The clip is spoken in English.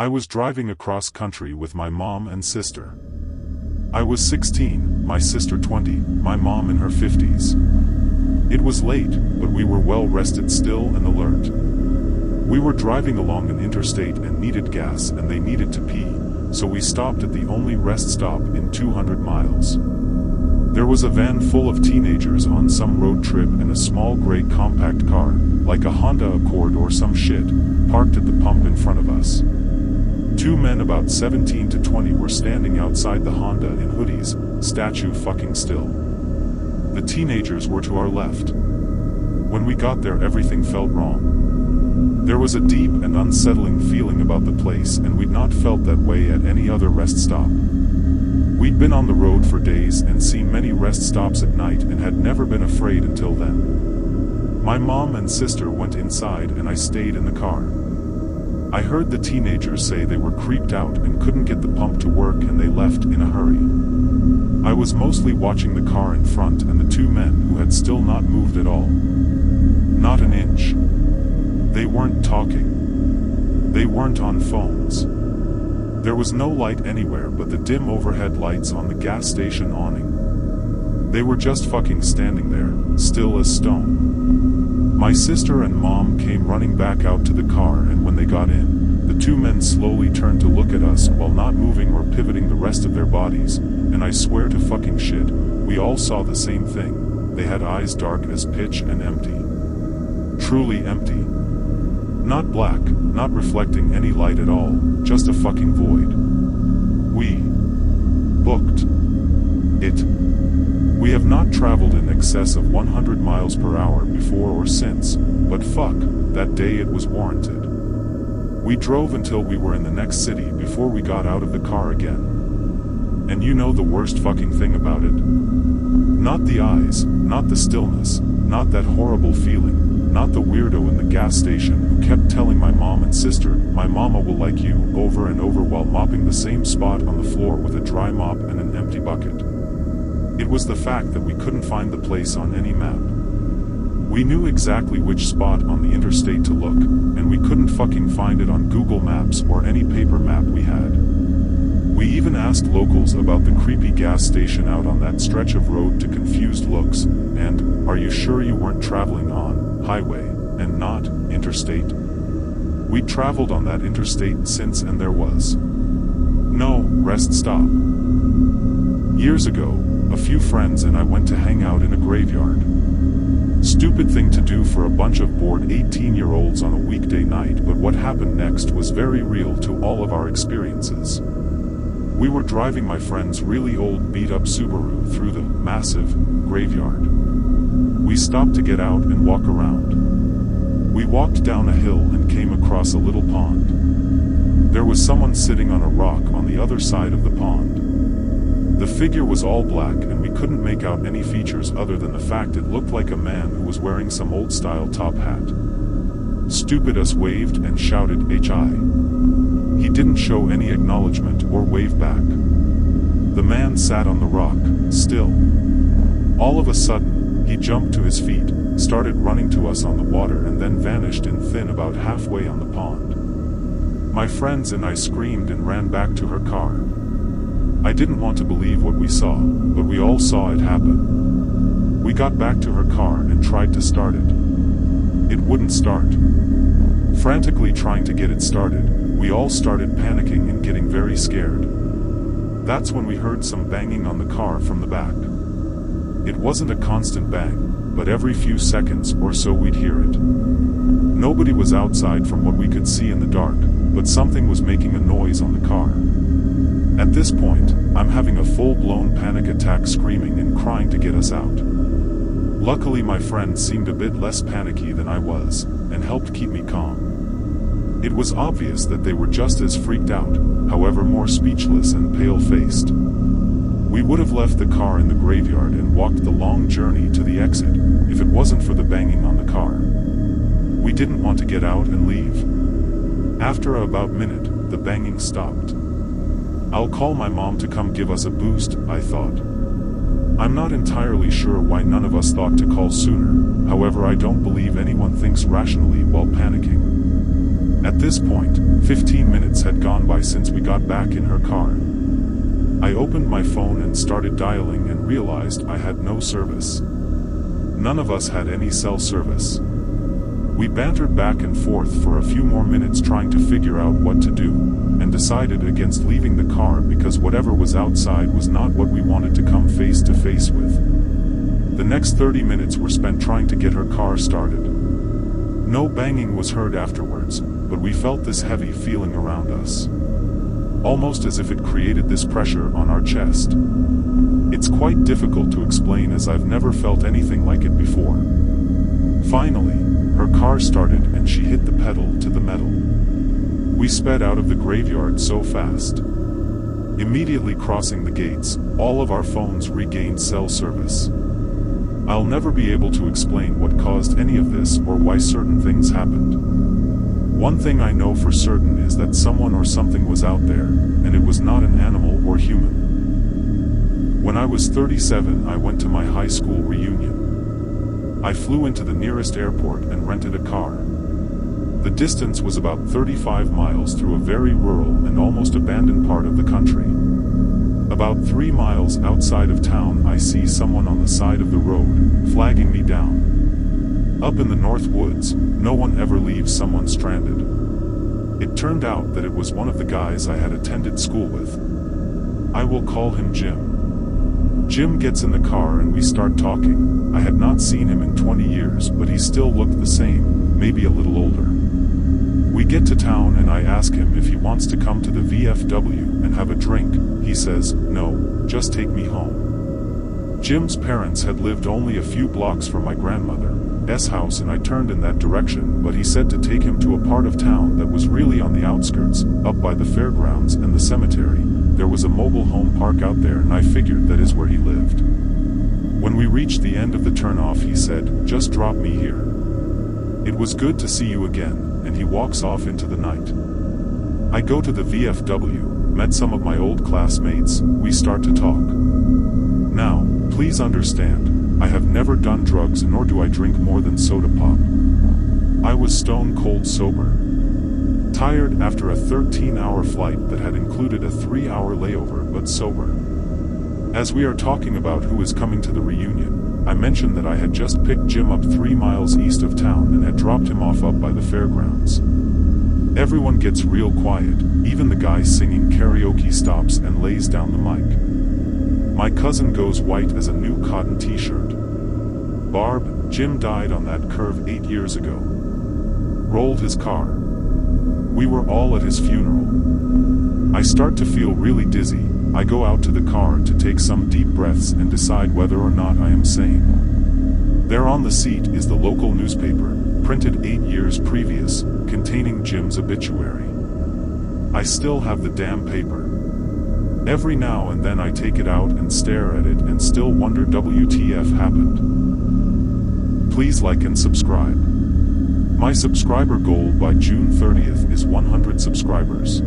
I was driving across country with my mom and sister. I was 16, my sister 20, my mom in her 50s. It was late, but we were well rested still and alert. We were driving along an interstate and needed gas and they needed to pee, so we stopped at the only rest stop in 200 miles. There was a van full of teenagers on some road trip and a small gray compact car, like a Honda Accord or some shit, parked at the pump in front of us. Two men about 17 to 20 were standing outside the Honda in hoodies, statue fucking still. The teenagers were to our left. When we got there, everything felt wrong. There was a deep and unsettling feeling about the place, and we'd not felt that way at any other rest stop. We'd been on the road for days and seen many rest stops at night and had never been afraid until then. My mom and sister went inside and I stayed in the car. I heard the teenagers say they were creeped out and couldn't get the pump to work and they left in a hurry. I was mostly watching the car in front and the two men who had still not moved at all. Not an inch. They weren't talking. They weren't on phones. There was no light anywhere but the dim overhead lights on the gas station awning. They were just fucking standing there, still as stone. My sister and mom came running back out to the car, and when they got in, the two men slowly turned to look at us while not moving or pivoting the rest of their bodies, and I swear to fucking shit, we all saw the same thing. They had eyes dark as pitch and empty. Truly empty. Not black, not reflecting any light at all, just a fucking void. We booked it. We have not traveled in excess of 100 miles per hour before or since, but fuck, that day it was warranted. We drove until we were in the next city before we got out of the car again. And you know the worst fucking thing about it? Not the eyes, not the stillness, not that horrible feeling. Not the weirdo in the gas station who kept telling my mom and sister, "My mama will like you," over and over while mopping the same spot on the floor with a dry mop and an empty bucket. It was the fact that we couldn't find the place on any map. We knew exactly which spot on the interstate to look, and we couldn't fucking find it on Google Maps or any paper map we had. We even asked locals about the creepy gas station out on that stretch of road to confused looks, and, "Are you sure you weren't traveling on highway, and not interstate?" We traveled on that interstate since, and there was no rest stop. Years ago, a few friends and I went to hang out in a graveyard. Stupid thing to do for a bunch of bored 18-year-olds on a weekday night, but what happened next was very real to all of our experiences. We were driving my friend's really old beat-up Subaru through the massive graveyard. We stopped to get out and walk around. We walked down a hill and came across a little pond. There was someone sitting on a rock on the other side of the pond. The figure was all black and we couldn't make out any features other than the fact it looked like a man who was wearing some old-style top hat. Stupid us waved and shouted "Hi." He didn't show any acknowledgement or wave back. The man sat on the rock, still. All of a sudden, he jumped to his feet, started running to us on the water and then vanished in thin about halfway on the pond. My friends and I screamed and ran back to her car. I didn't want to believe what we saw, but we all saw it happen. We got back to her car and tried to start it. It wouldn't start. Frantically trying to get it started, we all started panicking and getting very scared. That's when we heard some banging on the car from the back. It wasn't a constant bang, but every few seconds or so we'd hear it. Nobody was outside from what we could see in the dark, but something was making a noise on the car. At this point, I'm having a full-blown panic attack, screaming and crying to get us out. Luckily my friend seemed a bit less panicky than I was, and helped keep me calm. It was obvious that they were just as freaked out, however more speechless and pale-faced. We would have left the car in the graveyard and walked the long journey to the exit, if it wasn't for the banging on the car. We didn't want to get out and leave. After about a minute, the banging stopped. I'll call my mom to come give us a boost, I thought. I'm not entirely sure why none of us thought to call sooner, however I don't believe anyone thinks rationally while panicking. At this point, 15 minutes had gone by since we got back in her car. I opened my phone and started dialing and realized I had no service. None of us had any cell service. We bantered back and forth for a few more minutes trying to figure out what to do, and decided against leaving the car because whatever was outside was not what we wanted to come face to face with. The next 30 minutes were spent trying to get her car started. No banging was heard afterwards, but we felt this heavy feeling around us. Almost as if it created this pressure on our chest. It's quite difficult to explain as I've never felt anything like it before. Finally, her car started and she hit the pedal to the metal. We sped out of the graveyard so fast. Immediately crossing the gates, all of our phones regained cell service. I'll never be able to explain what caused any of this or why certain things happened. One thing I know for certain is that someone or something was out there, and it was not an animal or human. When I was 37, I went to my high school reunion. I flew into the nearest airport and rented a car. The distance was about 35 miles through a very rural and almost abandoned part of the country. About 3 miles outside of town, I see someone on the side of the road, flagging me down. Up in the North Woods, no one ever leaves someone stranded. It turned out that it was one of the guys I had attended school with. I will call him Jim. Jim gets in the car and we start talking. I had not seen him in 20 years, but he still looked the same, maybe a little older. We get to town and I ask him if he wants to come to the VFW and have a drink. He says, "No, just take me home." Jim's parents had lived only a few blocks from my grandmother's house, and I turned in that direction, but he said to take him to a part of town that was really on the outskirts, up by the fairgrounds and the cemetery. There was a mobile home park out there and I figured that is where he lived. When we reached the end of the turnoff, he said, "Just drop me here. It was good to see you again," and he walks off into the night. I go to the VFW, met some of my old classmates, we start to talk. Now, please understand, I have never done drugs nor do I drink more than soda pop. I was stone cold sober. Tired after a 13-hour flight that had included a 3-hour layover, but sober. As we are talking about who is coming to the reunion, I mentioned that I had just picked Jim up 3 miles east of town and had dropped him off up by the fairgrounds. Everyone gets real quiet, even the guy singing karaoke stops and lays down the mic. My cousin goes white as a new cotton t-shirt. "Barb, Jim died on that curve 8 years ago." Rolled his car. We were all at his funeral. I start to feel really dizzy. I go out to the car to take some deep breaths and decide whether or not I am sane. There on the seat is the local newspaper, printed 8 years previous, containing Jim's obituary. I still have the damn paper. Every now and then I take it out and stare at it and still wonder WTF happened. Please like and subscribe. My subscriber goal by June 30th is 100 subscribers.